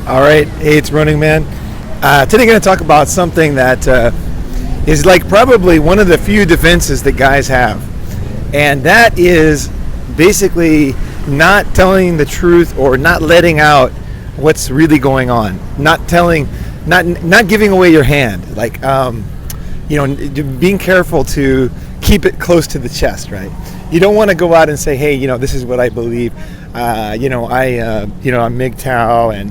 All right, hey, it's Ronin, man. Today, going to talk about something that is like probably one of the few defenses that guys have, and that is basically not telling the truth or not letting out what's really going on, not giving away your hand, like being careful to keep it close to the chest, right? You don't want to go out and say, hey, this is what I believe. I'm MGTOW, and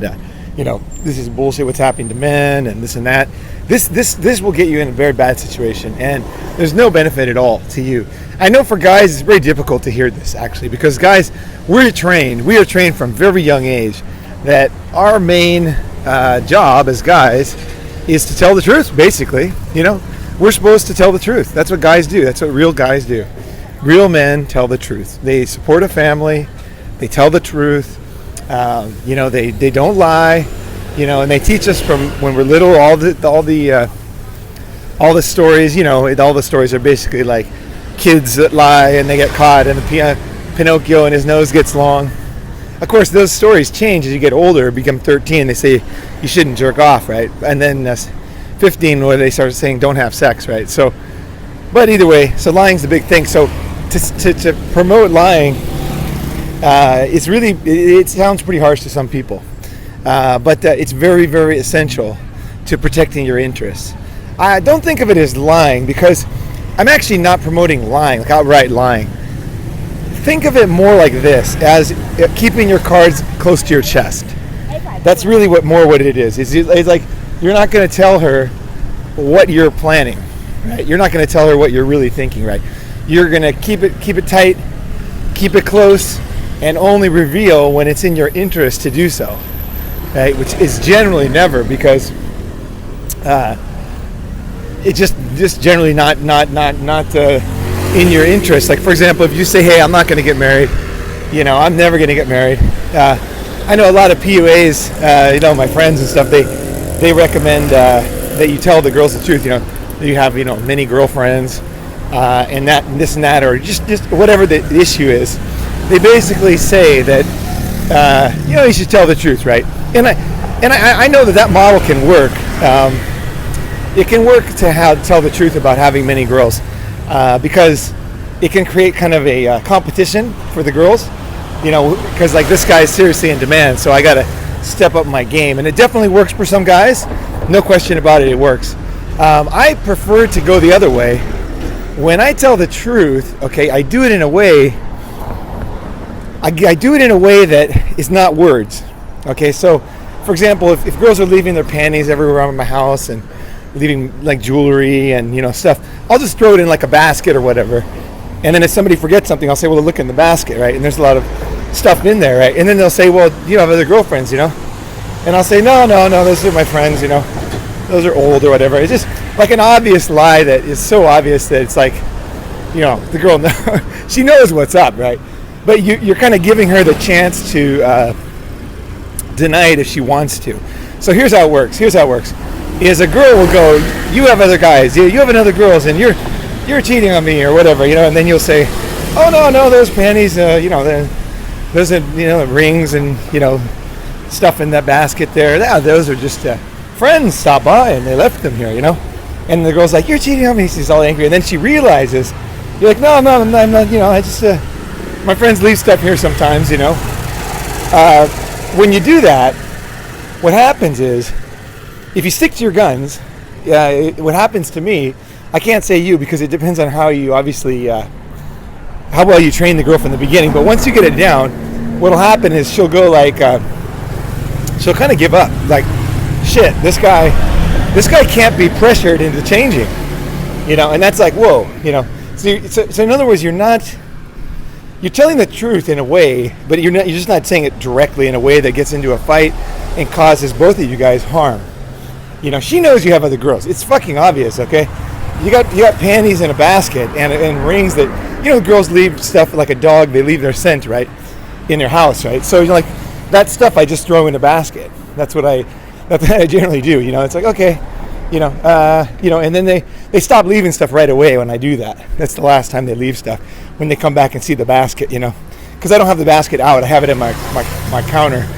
this is bullshit. What's happening to men, and this and that. This will get you in a very bad situation, and there's no benefit at all to you. I know for guys, it's very difficult to hear this actually, because guys, we are trained from very young age that our main job as guys is to tell the truth. Basically, we're supposed to tell the truth. That's what guys do. That's what real guys do. Real men tell the truth. They support a family. They tell the truth. They don't lie. And they teach us from when we're little. All the stories. All the stories are basically like kids that lie and they get caught, and the Pinocchio and his nose gets long. Of course, those stories change as you get older. Become 13, they say you shouldn't jerk off, right? And then 15, where they start saying don't have sex, right? So, but either way, so lying's the big thing. So to promote lying, it sounds pretty harsh to some people, but it's very, very essential to protecting your interests. I don't think of it as lying, because I'm actually not promoting lying, like outright lying. Think of it more like this, as keeping your cards close to your chest. That's really what it is. It's like you're not going to tell her what you're planning, right? You're not going to tell her what you're really thinking, right? You're going to keep it tight, keep it close, and only reveal when it's in your interest to do so, right? Which is generally never, because it's just generally not in your interest. Like, for example, if you say, hey, I'm not going to get married, I'm never going to get married. I know a lot of PUAs, my friends and stuff, they recommend that you tell the girls the truth, that you have, many girlfriends, and that, and this and that, or just whatever the issue is. They basically say that, you should tell the truth, right? And I know that model can work. It can work to tell the truth about having many girls, because it can create kind of a competition for the girls, because like this guy is seriously in demand, so I got to step up my game. And it definitely works for some guys, no question about it, it works. I prefer to go the other way. When I tell the truth, okay, I do it in a way that is not words. Okay, so for example, if girls are leaving their panties everywhere around my house and leaving like jewelry and stuff, I'll just throw it in like a basket or whatever. And then if somebody forgets something, I'll say, well, look in the basket, right? And there's a lot of stuff in there, right? And then they'll say, well, do you have other girlfriends, And I'll say, no, those are my friends, those are old or whatever. It's just like an obvious lie that is so obvious that it's like, the girl, she knows what's up, right? But you're kind of giving her the chance to deny it if she wants to. So here's how it works. Is a girl will go, you have other guys, you have other girls, and you're cheating on me or whatever, and then you'll say, oh no, those panties, those are, rings and stuff in that basket there. Those are just friends stopped by and they left them here, And the girl's like, you're cheating on me. She's all angry, and then she realizes, you're like, no, I'm not, I just my friends leave stuff here sometimes, When you do that, what happens is, if you stick to your guns, what happens to me, I can't say you, because it depends on how you obviously, how well you train the girl from the beginning. But once you get it down, what'll happen is she'll go like, she'll kind of give up. Like, shit, this guy can't be pressured into changing, and that's like, whoa, So in other words, you're telling the truth in a way, but you're just not saying it directly in a way that gets into a fight and causes both of you guys harm. She knows you have other girls. It's fucking obvious, okay? You got panties in a basket and rings that, girls leave stuff like a dog. They leave their scent, right, in their house, right? So you're like, that stuff I just throw in a basket. That's what I generally do. It's like, okay, and then they stop leaving stuff right away when I do that. That's the last time they leave stuff, when they come back and see the basket, because I don't have the basket out. I have it in my counter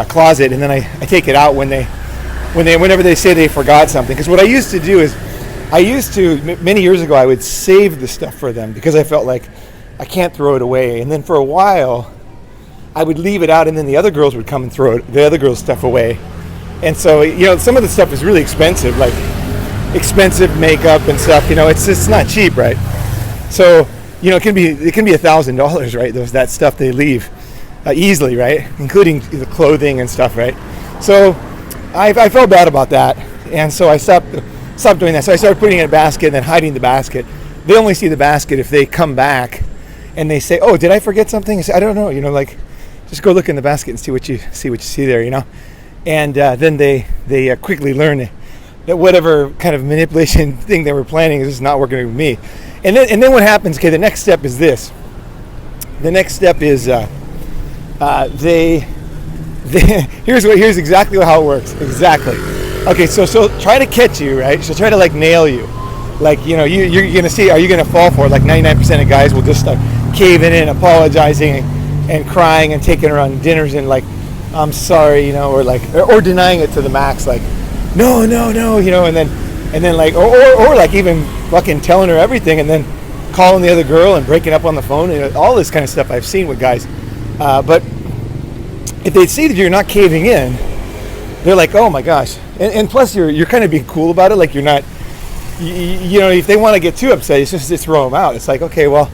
closet, and then I take it out whenever they say they forgot something. Because what I used to do is, many years ago, I would save the stuff for them because I felt like I can't throw it away. And then for a while, I would leave it out, and then the other girls would come and throw the other girls' stuff away. And so, some of the stuff is really expensive, like expensive makeup and stuff. It's not cheap, right? So, it can be $1,000, right? That stuff they leave easily, right? Including the clothing and stuff, right? So I felt bad about that, and so I stopped doing that. So I started putting it in a basket and then hiding the basket. They only see the basket if they come back and they say, "Oh, did I forget something?" I say, "I don't know." Just go look in the basket and see what you see there. And then they quickly learn that whatever kind of manipulation thing they were planning is just not working with me. And then what happens? Okay, the next step is this. The next step is here's exactly how it works. Exactly. Okay, so she'll try to catch you, right? She'll try to nail you. You're gonna see. Are you gonna fall for it? 99% of guys will just start caving in, apologizing, and crying, and taking her on dinners, and I'm sorry, or denying it to the max, no, and then or even fucking telling her everything, and then calling the other girl and breaking up on the phone, and all this kind of stuff I've seen with guys. But if they see that you're not caving in, they're like, oh my gosh. And plus you're kind of being cool about it. You're not, if they want to get too upset, it's just throw them out. It's like, okay, well,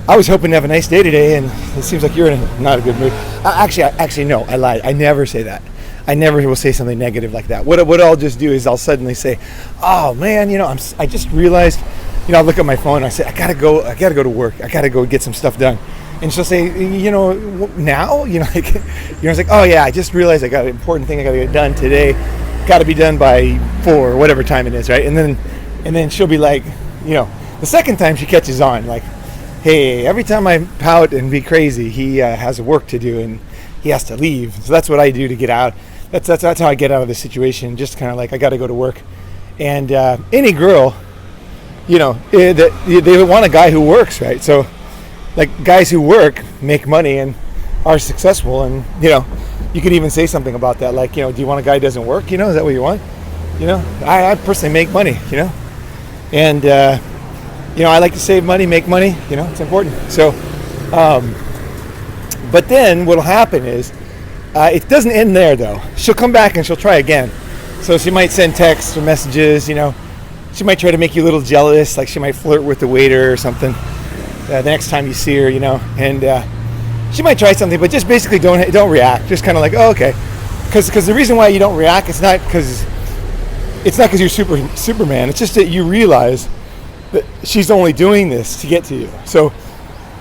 I was hoping to have a nice day today, and it seems like you're in not a good mood. Actually, no, I lied. I never say that. I never will say something negative like that. What I'll just do is I'll suddenly say, oh man, I just realized, I'll look at my phone and I say, I gotta go to work. I gotta go get some stuff done. And she'll say, now? It's like, oh yeah, I just realized I got an important thing I gotta get done today. Got to be done by 4 or whatever time it is, right? And then she'll be like, the second time she catches on, hey, every time I pout and be crazy, he has work to do and he has to leave. So that's what I do to get out. That's how I get out of the situation. Just kind of I got to go to work. And any girl, they want a guy who works, right? So guys who work make money and are successful, and you could even say something about that, do you want a guy who doesn't work? Is that what you want? I personally make money, and I like to save money, make money. It's important. So, but then what'll happen is it doesn't end there though. She'll come back and she'll try again. So she might send texts or messages. She might try to make you a little jealous, she might flirt with the waiter or something. The next time you see her, and she might try something, but just basically don't react. Just kind of oh, okay, because the reason why you don't react, it's not because you're Superman. It's just that you realize that she's only doing this to get to you. So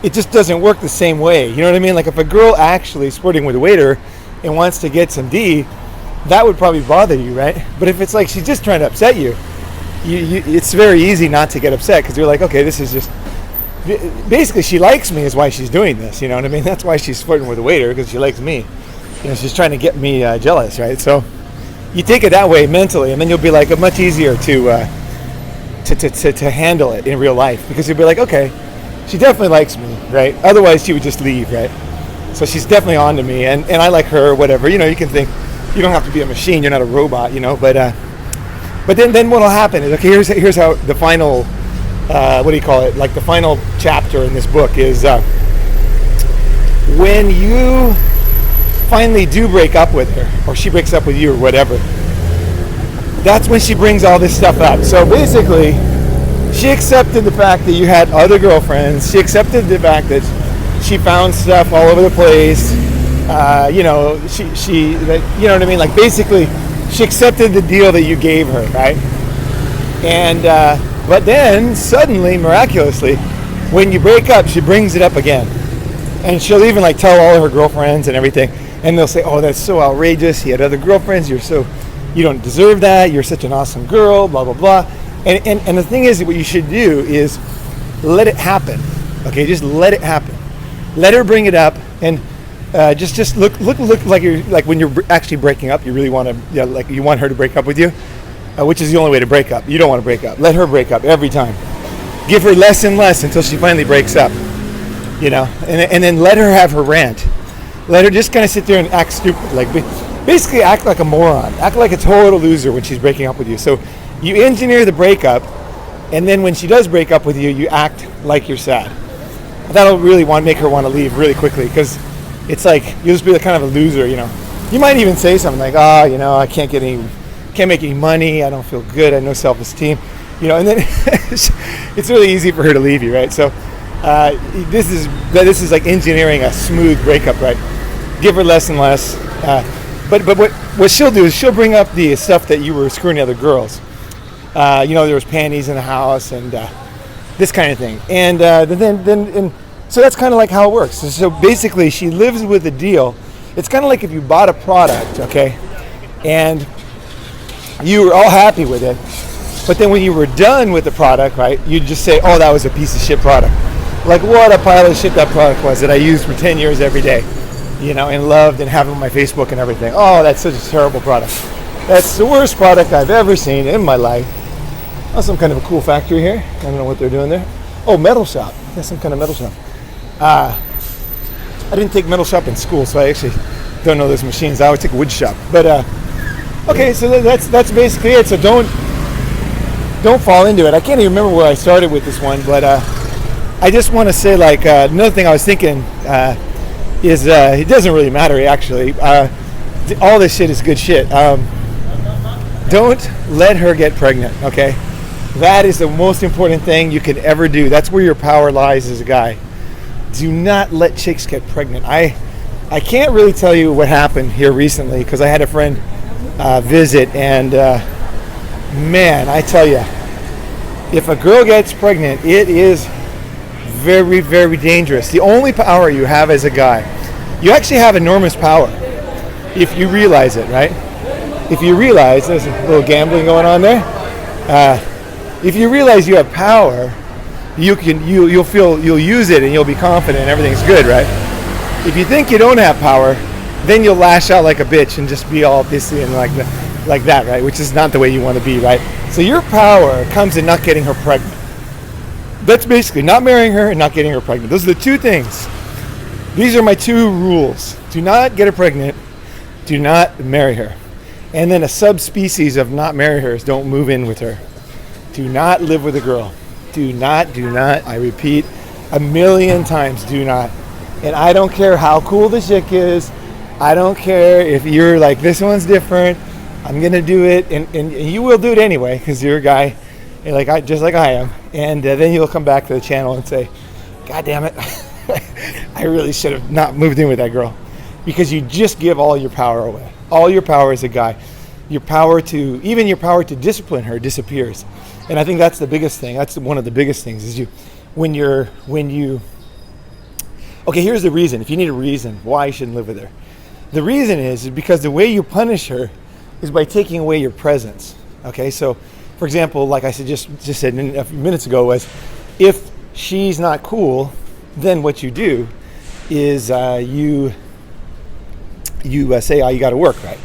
it just doesn't work the same way. You know what I mean? If a girl actually is flirting with a waiter and wants to get some D, that would probably bother you, right? But if it's she's just trying to upset you, it's very easy not to get upset because you're okay, this is just. Basically, she likes me is why she's doing this. You know what I mean? That's why she's flirting with a waiter, because she likes me. She's trying to get me jealous, right? So you take it that way mentally, and then you'll be much easier to handle it in real life, because you'll be okay, she definitely likes me, right? Otherwise, she would just leave, right? So she's definitely on to me, and I like her, whatever. You can think you don't have to be a machine. You're not a robot, But then what'll happen is here's how the final. The final chapter in this book is when you finally do break up with her, or she breaks up with you, or whatever. That's when she brings all this stuff up. So basically, she accepted the fact that you had other girlfriends. She accepted the fact that she found stuff all over the place. She you know what I mean? Basically, she accepted the deal that you gave her, right? And but then, suddenly, miraculously, when you break up, she brings it up again. And she'll even tell all of her girlfriends and everything. And they'll say, oh, that's so outrageous. He had other girlfriends. You don't deserve that. You're such an awesome girl, blah, blah, blah. And the thing is, what you should do is let it happen. Okay, just let it happen. Let her bring it up, and just look like you're when you're actually breaking up, you really want to, you want her to break up with you. Which is the only way to break up. You don't want to break up. Let her break up every time. Give her less and less until she finally breaks up. And then let her have her rant. let her just kind of sit there and act stupid, like basically act like a moron, act like a total loser when she's breaking up with you. So you engineer the breakup, and then when she does break up with you, you act like you're sad. That'll really make her want to leave really quickly, because it's like you'll just be the kind of a loser, you know. You might even say something like, you know, I can't make any money, I don't feel good, I have no self-esteem, you know, and then it's really easy for her to leave you, right? So this is like engineering a smooth breakup, right? Give her less and less. But what she'll do is she'll bring up the stuff that you were screwing the other girls. You know, there was panties in the house and this kind of thing. And then so that's kind of like how it works. So basically, she lives with the deal. It's kind of like if you bought a product, okay, and you were all happy with it, but then when you were done with the product, right, you'd just say, oh, that was a piece of shit product. Like, what a pile of shit that product was that I used for 10 years every day, you know, and loved and have on my Facebook and everything. Oh, that's such a terrible product. That's the worst product I've ever seen in my life. Oh, some kind of a cool factory here. I don't know what they're doing there. Oh, metal shop. That's some kind of metal shop. I didn't take metal shop in school, so I actually don't know those machines. I always take wood shop. But okay, so that's basically it. So don't fall into it. I can't even remember where I started with this one, but I just want to say, like, another thing I was thinking is it doesn't really matter actually. All this shit is good shit. Don't let her get pregnant, okay? That is the most important thing you can ever do. That's where your power lies as a guy. Do not let chicks get pregnant. I can't really tell you what happened here recently, because I had a friend visit, and man, I tell you, if a girl gets pregnant, it is very, very dangerous. The only power you have as a guy, you actually have enormous power if you realize it, right? If you realize, there's a little gambling going on there. If you realize you have power, you'll use it and you'll be confident and everything's good, right? If you think you don't have power, then you'll lash out like a bitch and just be all pissy and like that, right? Which is not the way you want to be, right? So your power comes in not getting her pregnant. That's basically not marrying her and not getting her pregnant. Those are the two things. These are my two rules. Do not get her pregnant. Do not marry her. And then a subspecies of not marry her is don't move in with her. Do not live with a girl. Do not. I repeat 1,000,000 times, do not. And I don't care how cool the chick is. I don't care if you're like, this one's different. I'm going to do it. And you will do it anyway, because you're a guy just like I am. And then you'll come back to the channel and say, God damn it. I really should have not moved in with that girl. Because you just give all your power away. All your power as a guy. Even your power to discipline her disappears. And I think that's the biggest thing. That's one of the biggest things is okay, here's the reason. If you need a reason why you shouldn't live with her. The reason is because the way you punish her is by taking away your presence. Okay, so for example, like I just said a few minutes ago, was if she's not cool, then what you do is you say, oh, you got to work, right?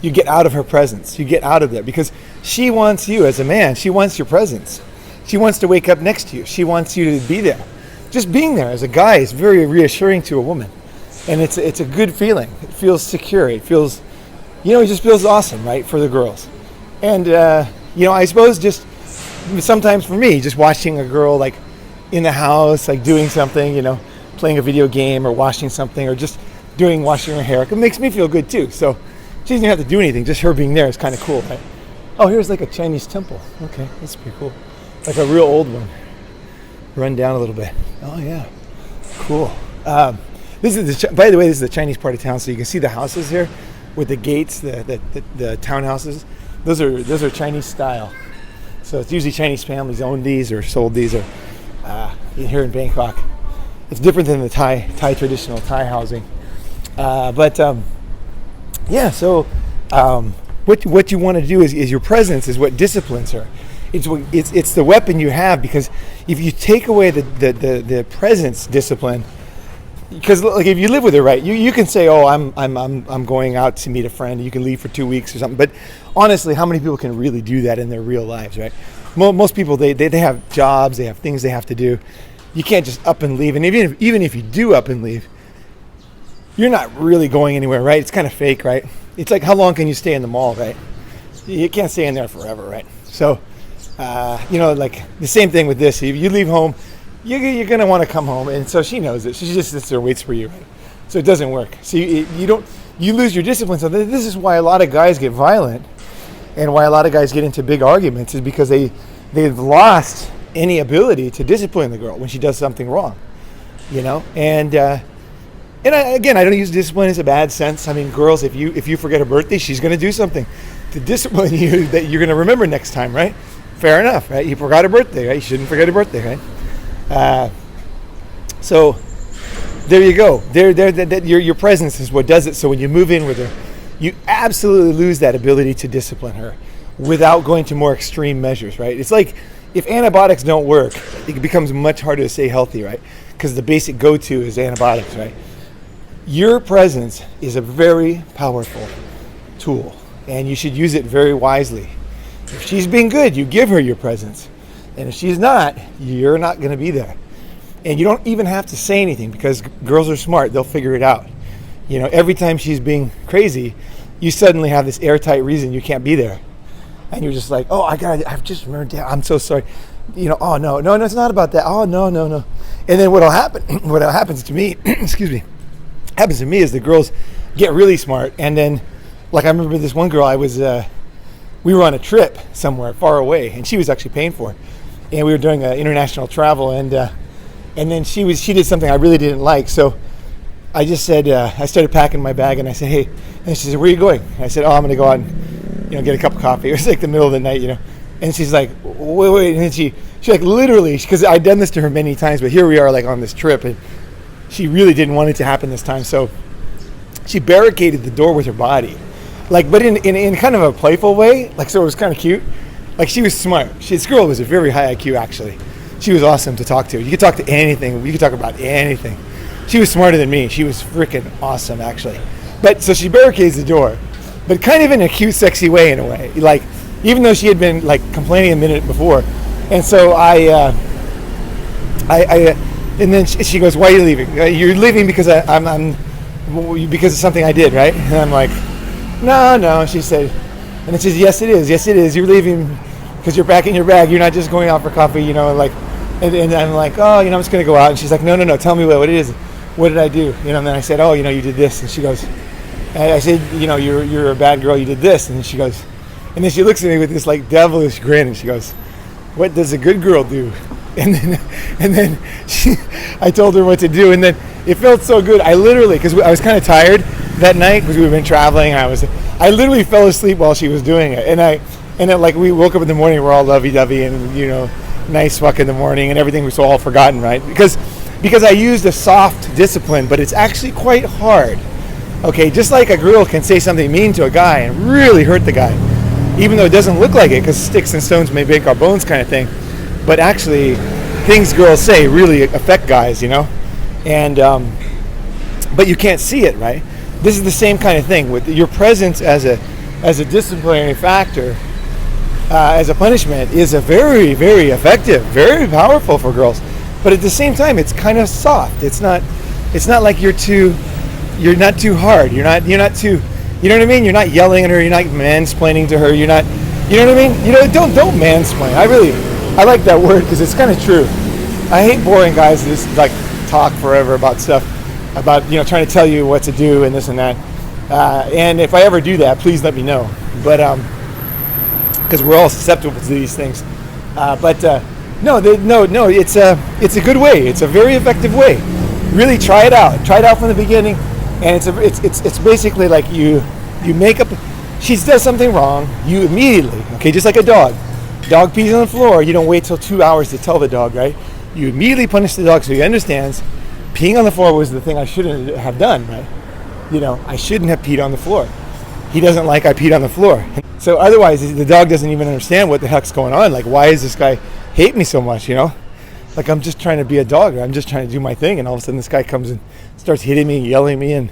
You get out of her presence. You get out of there because she wants you as a man. She wants your presence. She wants to wake up next to you. She wants you to be there. Just being there as a guy is very reassuring to a woman. And it's a good feeling. It feels secure. It feels, it just feels awesome, right, for the girls. And, I suppose just sometimes for me, just watching a girl like in the house, like doing something, playing a video game or washing something or just washing her hair, it makes me feel good too. So she doesn't have to do anything. Just her being there is kind of cool, right? Oh, here's like a Chinese temple. Okay, that's pretty cool. Like a real old one. Run down a little bit. Oh yeah, cool. This is by the way, this is the Chinese part of town, so you can see the houses here with the gates, the townhouses. Those are Chinese style. So it's usually Chinese families own these or sold these, or here in Bangkok. It's different than the Thai traditional Thai housing. So what you want to do is your presence is what disciplines her. It's the weapon you have, because if you take away the presence discipline, because like if you live with her, right, you can say, oh, I'm going out to meet a friend. You can leave for 2 weeks or something. But honestly, how many people can really do that in their real lives, right? Most people they have jobs, they have things they have to do. You can't just up and leave. And even if you do up and leave, you're not really going anywhere, right? It's kind of fake, right? It's like, how long can you stay in the mall, right? You can't stay in there forever, right? So, like the same thing with this. If you leave home, you're going to want to come home. And so she knows it. She just sits there and waits for you, right? So it doesn't work. So you lose your discipline. So this is why a lot of guys get violent and why a lot of guys get into big arguments, is because they've lost any ability to discipline the girl when she does something wrong, And I don't use discipline as a bad sense. I mean, girls, if you forget her birthday, she's going to do something to discipline you that you're going to remember next time, right? Fair enough, right? You forgot her birthday, right? You shouldn't forget her birthday, right? So there you go. Your presence is what does it. So when you move in with her, you absolutely lose that ability to discipline her without going to more extreme measures, right? It's like if antibiotics don't work, it becomes much harder to stay healthy, right? Because the basic go-to is antibiotics, right? Your presence is a very powerful tool, and you should use it very wisely. If she's being good, you give her your presence. And if she's not, you're not going to be there. And you don't even have to say anything, because girls are smart. They'll figure it out. Every time she's being crazy, you suddenly have this airtight reason you can't be there. And you're just like, oh, I've just remembered, I'm so sorry. Oh, no, it's not about that. Oh, no. And then what happens to me, happens to me is the girls get really smart. And then, like, I remember this one girl, we were on a trip somewhere far away, and she was actually paying for it. And we were doing international travel, and then she did something I really didn't like. So I just said, I started packing my bag, and I said, hey, and she said, where are you going? And I said, oh, I'm going to go out and, get a cup of coffee. It was like the middle of the night, And she's like, wait. And then she like literally, because I'd done this to her many times, but here we are like on this trip, and she really didn't want it to happen this time. So she barricaded the door with her body, but in kind of a playful way, so it was kind of cute. She was smart. This girl was a very high IQ, actually. She was awesome to talk to. You could talk to anything. You could talk about anything. She was smarter than me. She was freaking awesome, actually. But so she barricades the door, but kind of in a cute, sexy way, in a way. Even though she had been complaining a minute before. And so and then she goes, why are you leaving? You're leaving because because of something I did, right? And I'm like, no. She said, and it says, yes, it is. You're leaving because you're packing your bag. You're not just going out for coffee, and I'm like, oh, I'm just going to go out. And she's like, no, tell me what it is. What did I do? And then I said, oh, you did this. And she goes, and I said, you're a bad girl. You did this. And then she goes, and then she looks at me with this devilish grin, and she goes, what does a good girl do? And then I told her what to do, and then it felt so good. I literally, because I was kind of tired that night because we've been traveling. I literally fell asleep while she was doing it, and then we woke up in the morning, we're all lovey-dovey and nice fuck in the morning, and everything was all forgotten, right? Because I used a soft discipline, but it's actually quite hard. Okay, just like a girl can say something mean to a guy and really hurt the guy, even though it doesn't look like it, because sticks and stones may break our bones kind of thing. But actually, things girls say really affect guys, and but you can't see it, right? This is the same kind of thing with your presence as a disciplinary factor, as a punishment, is a very, very effective, very powerful for girls. But at the same time, it's kind of soft. It's not like you're not too hard. You're not too. You know what I mean? You're not yelling at her. You're not mansplaining to her. You're not. You know what I mean? Don't mansplain. I like that word because it's kind of true. I hate boring guys that just talk forever about stuff, about trying to tell you what to do and this and that. And if I ever do that, please let me know. But because we're all susceptible to these things. No, it's a good way. It's a very effective way. Really try it out. Try it out from the beginning, and it's basically like you make up. She does something wrong, you immediately, okay, just like a dog. Dog pees on the floor. You don't wait till 2 hours to tell the dog, right? You immediately punish the dog so he understands. Peeing on the floor was the thing I shouldn't have done, right? I shouldn't have peed on the floor. He doesn't like I peed on the floor. So otherwise, the dog doesn't even understand what the heck's going on. Why does this guy hate me so much, I'm just trying to be a dog. I'm just trying to do my thing. And all of a sudden, this guy comes and starts hitting me and yelling at me and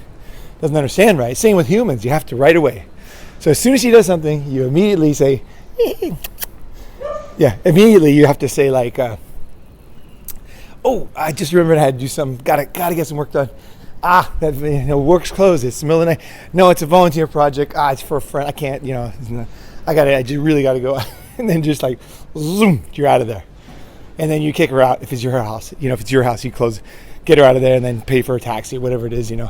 doesn't understand, right? Same with humans. You have to right away. So as soon as she does something, you immediately say, yeah, immediately you have to say oh, I just remembered I had to do something. Gotta get some work done. that work's closed. It's the middle of the night. No, it's a volunteer project. It's for a friend. I can't. I just really got to go. And then just like zoom, you're out of there. And then you kick her out if it's your house. If it's your house, you get her out of there, and then pay for a taxi, whatever it is. And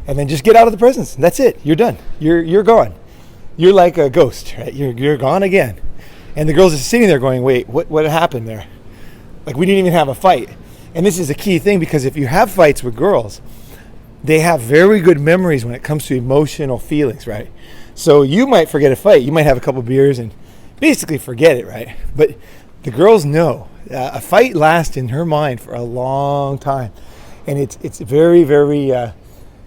then just get out of the presence. That's it. You're done. You're gone. You're like a ghost, right? You're gone again. And the girls are sitting there going, wait, what happened there? Like, we didn't even have a fight. And this is a key thing, because if you have fights with girls, they have very good memories when it comes to emotional feelings, right? So you might forget a fight. You might have a couple beers and basically forget it, right? But the girls know a fight lasts in her mind for a long time. And it's very, very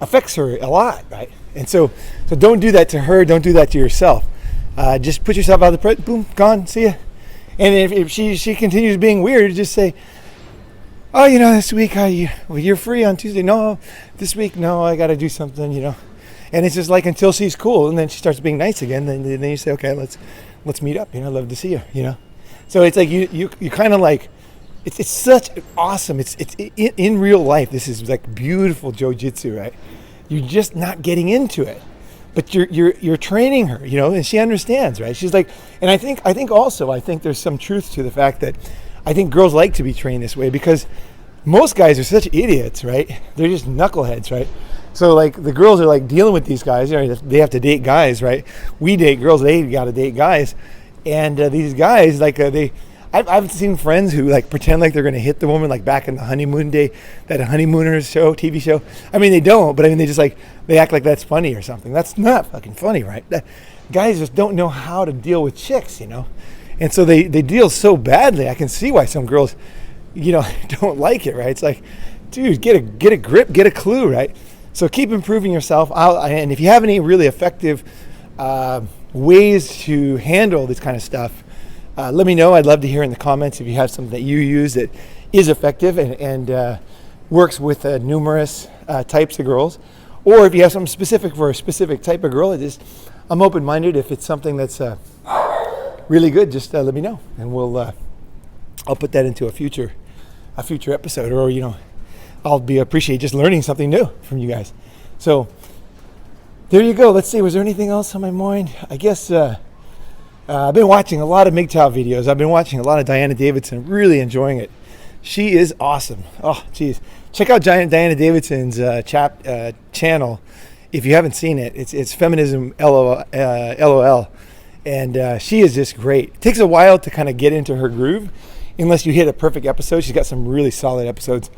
affects her a lot, right? And so don't do that to her. Don't do that to yourself. Just put yourself out of the presence. Boom, gone. See ya. And if she continues being weird, just say, oh, this week you're free on Tuesday. No, this week no, I got to do something. And it's just like until she's cool, and then she starts being nice again. Then you say, okay, let's meet up. I'd love to see you. So it's like you kind of like it's such awesome. It's in real life. This is like beautiful jiu-jitsu, right? You're just not getting into it. But you're training her, and she understands, right? She's like, and I think there's some truth to the fact that I think girls like to be trained this way, because most guys are such idiots, right? They're just knuckleheads, right? So like the girls are like dealing with these guys, they have to date guys, right? We date girls, they got to date guys, and these guys I've seen friends who like pretend like they're going to hit the woman, like back in the honeymoon day, that Honeymooners show, TV show. I mean, they don't, but I mean, they act like that's funny or something. That's not fucking funny, right? Guys just don't know how to deal with chicks, and so they deal so badly. I can see why some girls, don't like it, right? It's like, dude, get a grip, get a clue, right? So keep improving yourself. And if you have any really effective ways to handle this kind of stuff, let me know. I'd love to hear in the comments if you have something that you use that is effective and works with numerous types of girls, or if you have something specific for a specific type of girl. I'm open-minded. If it's something that's really good, just let me know, and I'll put that into a future episode, or I'll appreciate just learning something new from you guys. So there you go. Let's see. Was there anything else on my mind? I guess. I've been watching a lot of MGTOW videos. I've been watching a lot of Diana Davidson. Really enjoying it. She is awesome. Oh, geez. Check out Diana Davidson's channel if you haven't seen it. It's Feminism LOL. And she is just great. It takes a while to kind of get into her groove, unless you hit a perfect episode. She's got some really solid episodes.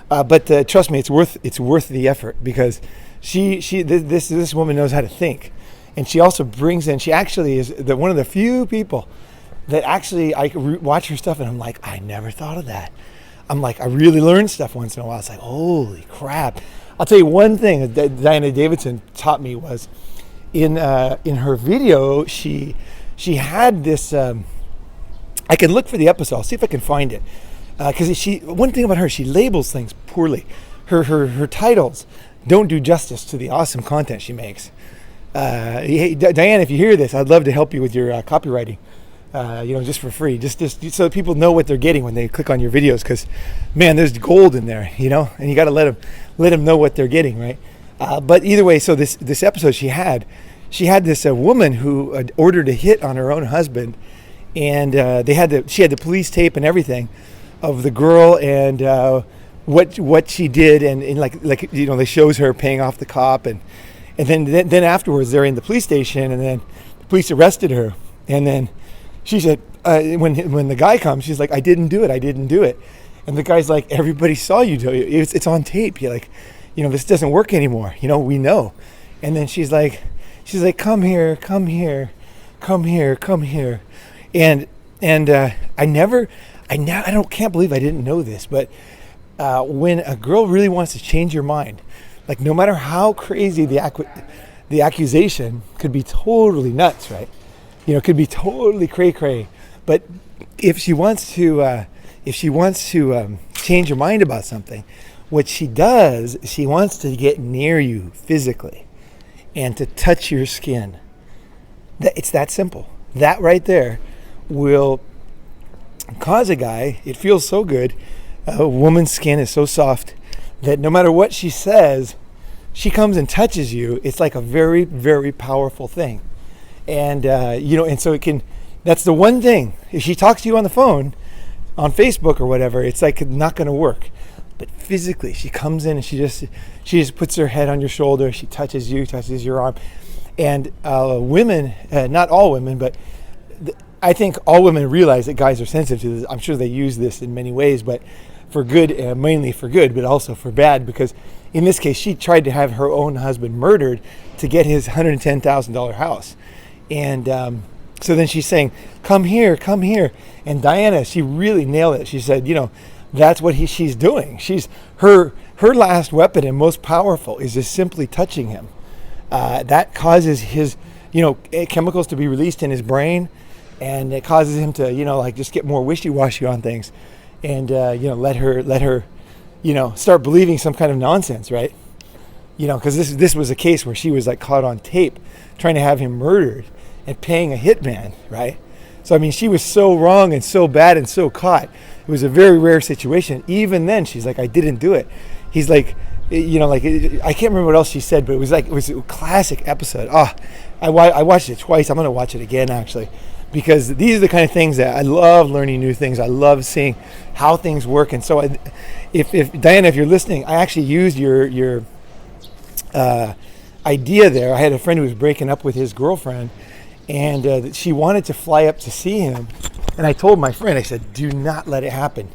But trust me, it's worth the effort, because this woman knows how to think. And she also brings in, she actually is one of the few people that actually, I watch her stuff and I'm like, I never thought of that. I'm like, I really learn stuff once in a while. It's like, holy crap. I'll tell you one thing that Diana Davidson taught me was in her video, she had this, I can look for the episode. I'll see if I can find it. Because one thing about her, she labels things poorly. Her titles don't do justice to the awesome content she makes. Hey, Diane, if you hear this, I'd love to help you with your copywriting, just for free, just so people know what they're getting when they click on your videos. Because, man, there's gold in there, and you got to let them know what they're getting, right? But either way, so this episode she had this woman who ordered a hit on her own husband, and she had the police tape and everything of the girl and what she did, and like they shows her paying off the cop, and then afterwards they're in the police station, and then the police arrested her, and then she said when the guy comes, she's like, I didn't do it, and the guy's like, everybody saw you do it. It's on tape. You're like, this doesn't work anymore. We know. And then she's like, come here, and I can't believe I didn't know this, but when a girl really wants to change your mind, like no matter how crazy the accusation could be, totally nuts, right? Could be totally cray-cray, but if she wants to change your mind about something, what she does, she wants to get near you physically and to touch your skin. It's that simple. That right there will cause a guy, it feels so good. A woman's skin is so soft that no matter what she says, she comes and touches you, it's like a very, very powerful thing. And, and so that's the one thing. If she talks to you on the phone, on Facebook or whatever, it's like not going to work. But physically, she comes in and she just puts her head on your shoulder. She touches you, touches your arm. And women, not all women, but I think all women realize that guys are sensitive to this. I'm sure they use this in many ways, but for good, mainly for good, but also for bad, because in this case, she tried to have her own husband murdered to get his $110,000 house. And so then she's saying, come here. And Diana, she really nailed it. She said, that's what she's doing. Her last weapon and most powerful is just simply touching him. That causes his, chemicals to be released in his brain, and it causes him to, just get more wishy-washy on things, and let her, start believing some kind of nonsense, right? Because this was a case where she was like caught on tape trying to have him murdered and paying a hitman, right? So I mean, she was so wrong and so bad and so caught. It was a very rare situation. Even then, she's like, I didn't do it. He's like, I can't remember what else she said, but it was a classic episode. I watched it twice. I'm going to watch it again, actually, because these are the kind of things that I love, learning new things. I love seeing how things work. And so if Diana, if you're listening, I actually used your idea there. I had a friend who was breaking up with his girlfriend, and she wanted to fly up to see him. And I told my friend, I said, do not let it happen.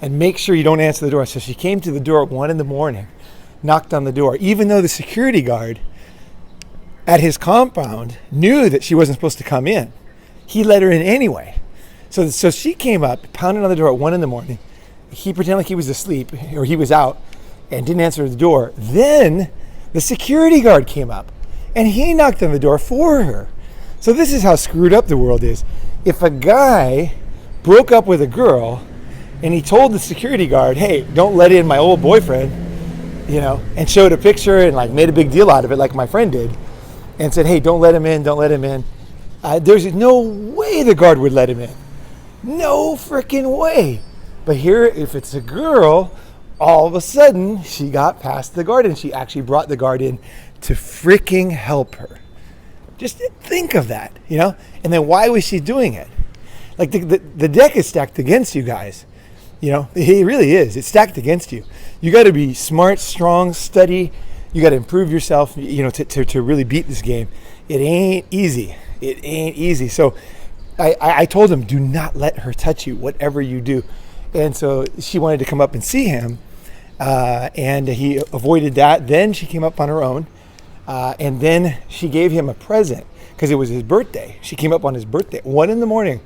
And make sure you don't answer the door. So she came to the door at 1 a.m, knocked on the door, even though the security guard at his compound knew that she wasn't supposed to come in. He let her in anyway. So she came up, pounded on the door at 1 a.m. He pretended like he was asleep or he was out and didn't answer the door. Then the security guard came up and he knocked on the door for her. So this is how screwed up the world is. If a guy broke up with a girl and he told the security guard, hey, don't let in my old boyfriend, and showed a picture and like made a big deal out of it like my friend did, and said, hey, don't let him in, there's no way the guard would let him in. No freaking way. But here, if it's a girl, all of a sudden she got past the guard and she actually brought the guard in to freaking help her. Just think of that, And then why was she doing it? Like the deck is stacked against you guys. It really is. It's stacked against you. You got to be smart, strong, study. You got to improve yourself, to really beat this game. It ain't easy. So I told him, do not let her touch you, whatever you do. And so she wanted to come up and see him, and he avoided that. Then she came up on her own. And then she gave him a present because it was his birthday. She came up on his birthday, 1 a.m.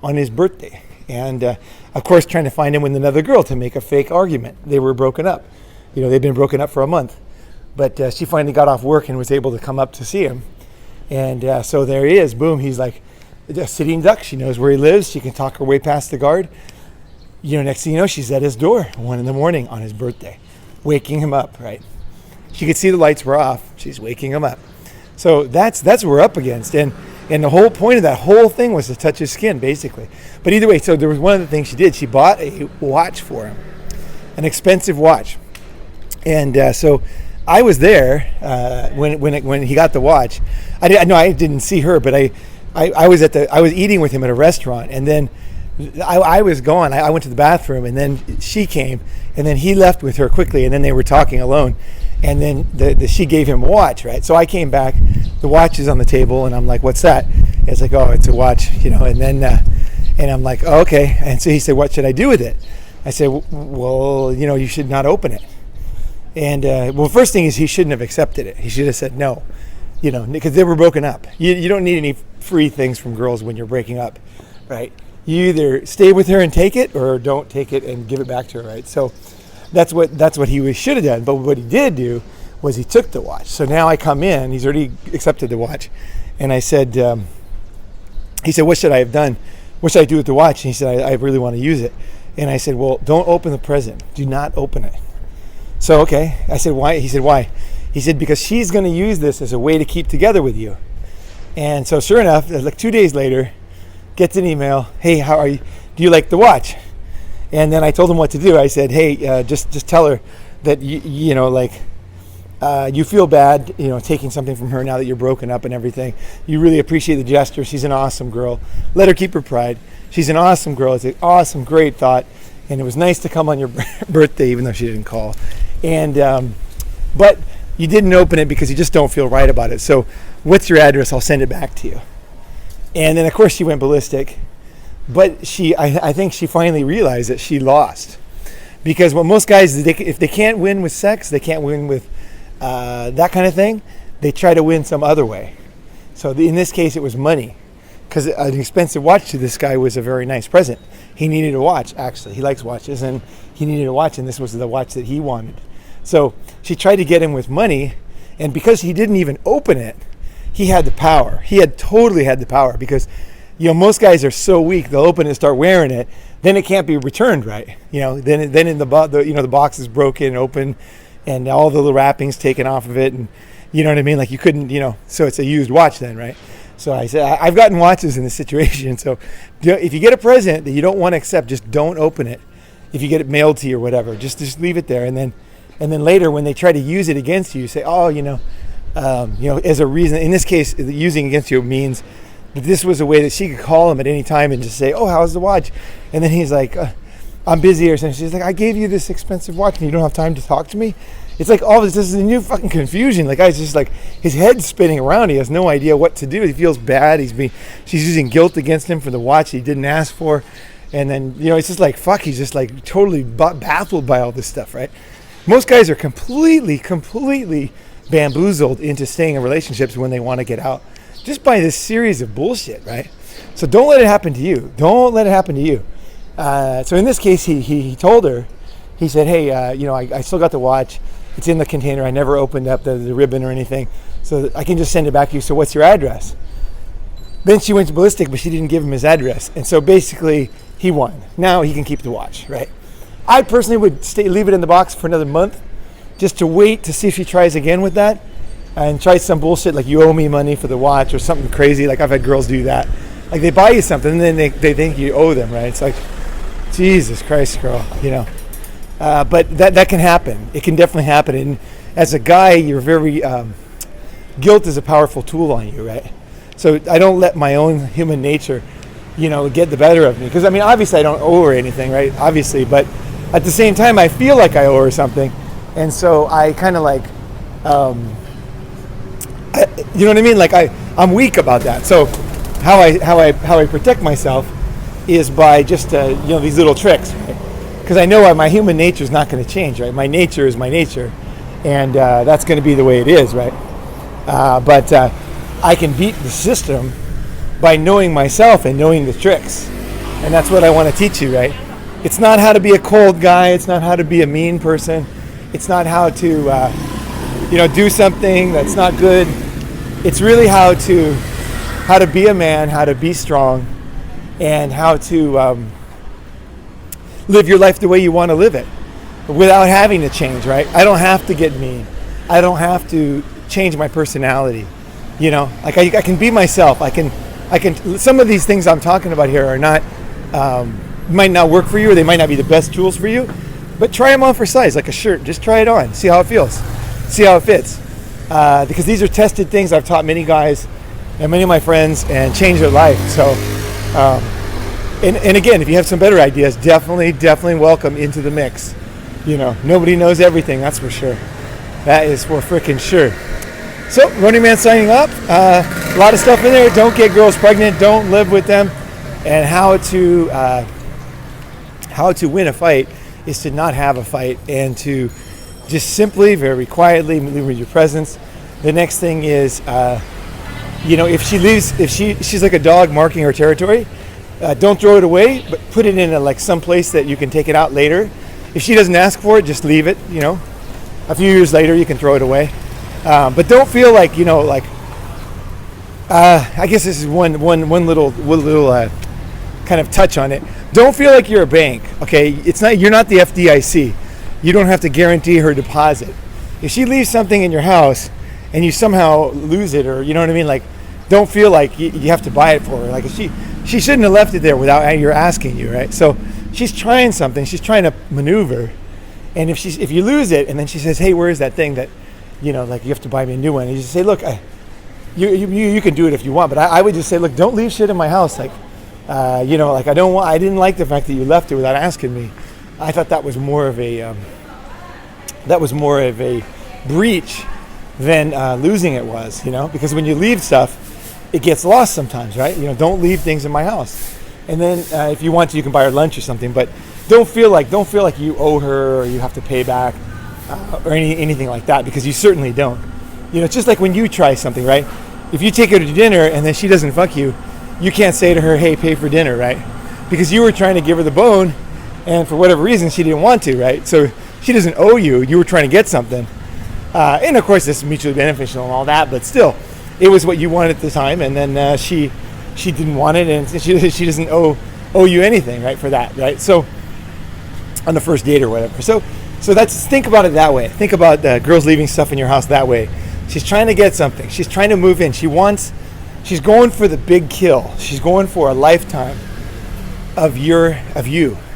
on his birthday. And of course, trying to find him with another girl to make a fake argument. They were broken up. They'd been broken up for a month. But she finally got off work and was able to come up to see him. And so there he is. Boom. He's like a sitting duck. She knows where he lives. She can talk her way past the guard. Next thing you know, she's at his door 1 a.m. on his birthday, waking him up, right? She could see the lights were off. She's waking him up. So that's what we're up against. And the whole point of that whole thing was to touch his skin, basically. But either way, so there was one of the things she did. She bought a watch for him, an expensive watch. And so I was there when he got the watch. I didn't see her, but I was eating with him at a restaurant, and then I was gone. I went to the bathroom, and then she came, and then he left with her quickly, and then they were talking alone. And then she gave him a watch, right? So I came back, the watch is on the table, and I'm like, what's that? And it's like, oh, it's a watch, and then, and I'm like, oh, okay. And so he said, what should I do with it? I said, well, you should not open it. And, first thing is he shouldn't have accepted it. He should have said no, because they were broken up. You don't need any free things from girls when you're breaking up, right? You either stay with her and take it or don't take it and give it back to her, right? So that's what he should have done. But what he did do was he took the watch. So now I come in, he's already accepted the watch. And I said, he said, what should I have done? What should I do with the watch? And he said, I really want to use it. And I said, well, don't open the present. Do not open it. So, okay. I said, why? He said, why? He said, because she's going to use this as a way to keep together with you. And so sure enough, like 2 days later, gets an email. Hey, how are you? Do you like the watch? And then I told him what to do. I said, hey, just tell her that, You feel bad, taking something from her now that you're broken up and everything. You really appreciate the gesture. She's an awesome girl. Let her keep her pride. She's an awesome girl. It's an awesome, great thought. And it was nice to come on your birthday, even though she didn't call. And but you didn't open it because you just don't feel right about it. So what's your address? I'll send it back to you. And then, of course, she went ballistic. But I think she finally realized that she lost. Because what most guys, if they can't win with sex, they can't win with that kind of thing, they try to win some other way. So in this case, it was money. Because an expensive watch to this guy was a very nice present. He needed a watch, actually. He likes watches, and he needed a watch, and this was the watch that he wanted. So she tried to get him with money, and because he didn't even open it, he had the power. He had totally had the power because, most guys are so weak, they'll open it and start wearing it, then it can't be returned right. Then in the box is broken open, and all the little wrappings taken off of it, and you know what I mean? Like you couldn't, so it's a used watch then, right? So I said, I've gotten watches in this situation. So if you get a present that you don't want to accept, just don't open it. If you get it mailed to you or whatever, just leave it there. And then later when they try to use it against you, you say, as a reason, in this case, using against you means that this was a way that she could call him at any time and just say, oh, how's the watch? And then he's like, I'm busy or something. She's like, I gave you this expensive watch and you don't have time to talk to me? It's like all this is a new fucking confusion. The guy's just like, his head's spinning around. He has no idea what to do. He feels bad. She's using guilt against him for the watch he didn't ask for. And then, it's just like, fuck, he's just like totally baffled by all this stuff, right? Most guys are completely bamboozled into staying in relationships when they want to get out. Just by this series of bullshit, right? So don't let it happen to you. Don't let it happen to you. So in this case, he told her, he said, hey, I still got the watch. It's in the container. I never opened up the ribbon or anything. So I can just send it back to you. So what's your address? Then she went ballistic, but she didn't give him his address. And so basically, he won. Now he can keep the watch, right? I personally would leave it in the box for another month just to wait to see if she tries again with that and try some bullshit like you owe me money for the watch or something crazy. Like I've had girls do that. Like they buy you something and then they think you owe them, right? It's like, Jesus Christ, girl, But that can happen. It can definitely happen. And as a guy, you're very, guilt is a powerful tool on you, right? So I don't let my own human nature, get the better of me. Because, obviously I don't owe her anything, right? Obviously. But at the same time, I feel like I owe her something. And so I kind of like, you know what I mean? Like I'm weak about that. So how I protect myself is by just, these little tricks, right? Because I know my human nature is not going to change, right? My nature is my nature, and that's going to be the way it is, right? But I can beat the system by knowing myself and knowing the tricks, and that's what I want to teach you, right? It's not how to be a cold guy. It's not how to be a mean person. It's not how to, do something that's not good. It's really how to be a man, how to be strong, and how to live your life the way you want to live it without having to change, right? I don't have to get mean. I don't have to change my personality. Like I can be myself. I can, some of these things I'm talking about here are not, might not work for you, or they might not be the best tools for you, but try them on for size, like a shirt. Just try it on. See how it feels. See how it fits. Because these are tested things I've taught many guys and many of my friends and changed their life. So, And again, if you have some better ideas, definitely welcome into the mix. Nobody knows everything, that's for sure. That is for freaking sure. So, Ronin Man signing up. A lot of stuff in there. Don't get girls pregnant. Don't live with them. And how to win a fight is to not have a fight and to just simply, very quietly, live with your presence. The next thing is, if she leaves, she's like a dog marking her territory. Don't throw it away, but put it in some place that you can take it out later. If she doesn't ask for it, just leave it. A few years later, you can throw it away. But don't feel like I guess this is one little kind of touch on it. Don't feel like you're a bank. Okay, you're not the FDIC. You don't have to guarantee her deposit. If she leaves something in your house and you somehow lose it, or you know what I mean, don't feel like you have to buy it for her. Like she shouldn't have left it there without you're asking you, right? So she's trying something. She's trying to maneuver, and if you lose it, and then she says, "Hey, where is that thing that like you have to buy me a new one. And you just say, look, you can do it if you want, but I would just say, look, don't leave shit in my house. Like, I didn't like the fact that you left it without asking me. I thought that was more of a breach than losing it was, because when you leave stuff, it gets lost sometimes, right? Don't leave things in my house. And then if you want to, you can buy her lunch or something, but don't feel like you owe her or you have to pay back or anything like that, because you certainly don't. It's just like when you try something, right? If you take her to dinner and then she doesn't fuck you, you can't say to her, hey, pay for dinner, right? Because you were trying to give her the bone, and for whatever reason, she didn't want to, right? So she doesn't owe you. You were trying to get something. And of course, this is mutually beneficial and all that, but still, it was what you wanted at the time, and then she didn't want it, and she doesn't owe you anything, right, for that, right? So on the first date or whatever. So think about it that way. Think about girls leaving stuff in your house that way. She's trying to get something. She's trying to move in. She's going for the big kill. She's going for a lifetime of you.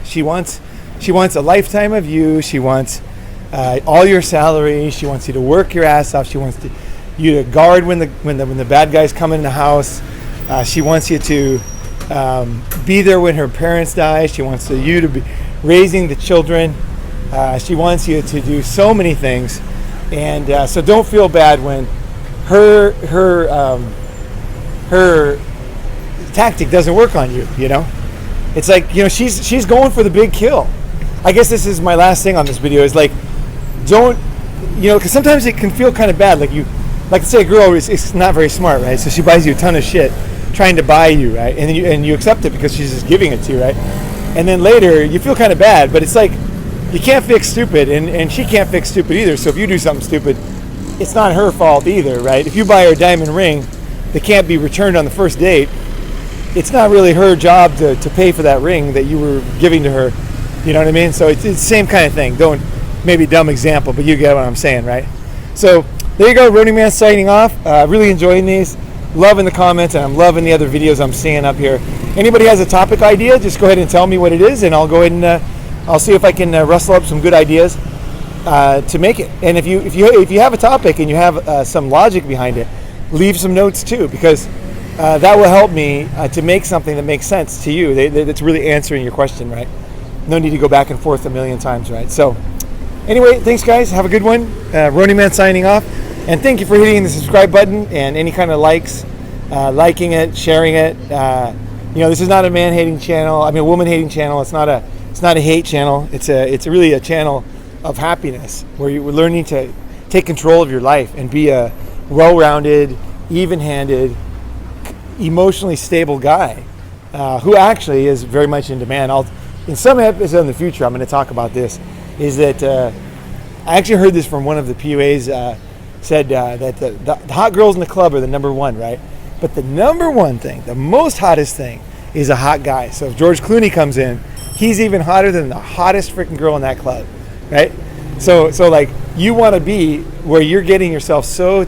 She wants a lifetime of you. She wants all your salary. She wants you to work your ass off. She wants you to guard when the bad guys come in the house. She wants you to be there when her parents die. She wants you to be raising the children. She wants you to do so many things, and so don't feel bad when her tactic doesn't work on you. It's like she's going for the big kill. I guess this is my last thing on this video. Is like, don't because sometimes it can feel kind of bad. Like say a girl is not very smart, right? So she buys you a ton of shit, trying to buy you, right? And then you accept it because she's just giving it to you, right? And then later you feel kind of bad, but it's like you can't fix stupid, and she can't fix stupid either. So if you do something stupid, it's not her fault either, right? If you buy her a diamond ring that can't be returned on the first date, it's not really her job to pay for that ring that you were giving to her. You know what I mean? So it's the same kind of thing. Maybe dumb example, but you get what I'm saying, right? So there you go, Ronin Man signing off. Really enjoying these. Loving the comments, and I'm loving the other videos I'm seeing up here. Anybody has a topic idea, just go ahead and tell me what it is, and I'll go ahead and I'll see if I can rustle up some good ideas to make it. And if you have a topic and you have some logic behind it, leave some notes too, because that will help me to make something that makes sense to you. That's really answering your question, right? No need to go back and forth a million times, right? So anyway, thanks guys. Have a good one. Ronin Man signing off. And thank you for hitting the subscribe button and any kind of likes, liking it, sharing it. This is not a man-hating channel. I mean, a woman-hating channel. It's not a hate channel. It's really a channel of happiness where you're learning to take control of your life and be a well-rounded, even-handed, emotionally stable guy who actually is very much in demand. In some episodes in the future, I'm going to talk about this. Is that I actually heard this from one of the PUAs. Said that the hot girls in the club are the number one, right? But the number one thing, the most hottest thing, is a hot guy. So if George Clooney comes in, he's even hotter than the hottest freaking girl in that club, right? So like, you want to be where you're getting yourself so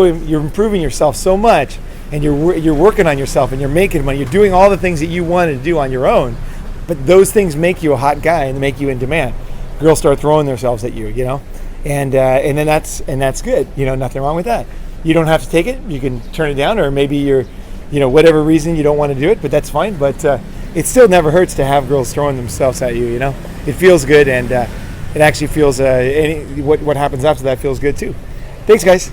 you're improving yourself so much, and you're working on yourself, and you're making money, you're doing all the things that you wanted to do on your own, but those things make you a hot guy and make you in demand. Girls start throwing themselves at you, and then that's good. Nothing wrong with that. You don't have to take it. You can turn it down, or maybe you're, whatever reason you don't want to do it, but that's fine. But it still never hurts to have girls throwing themselves at you. It feels good, and it actually feels what happens after that feels good too. Thanks, guys.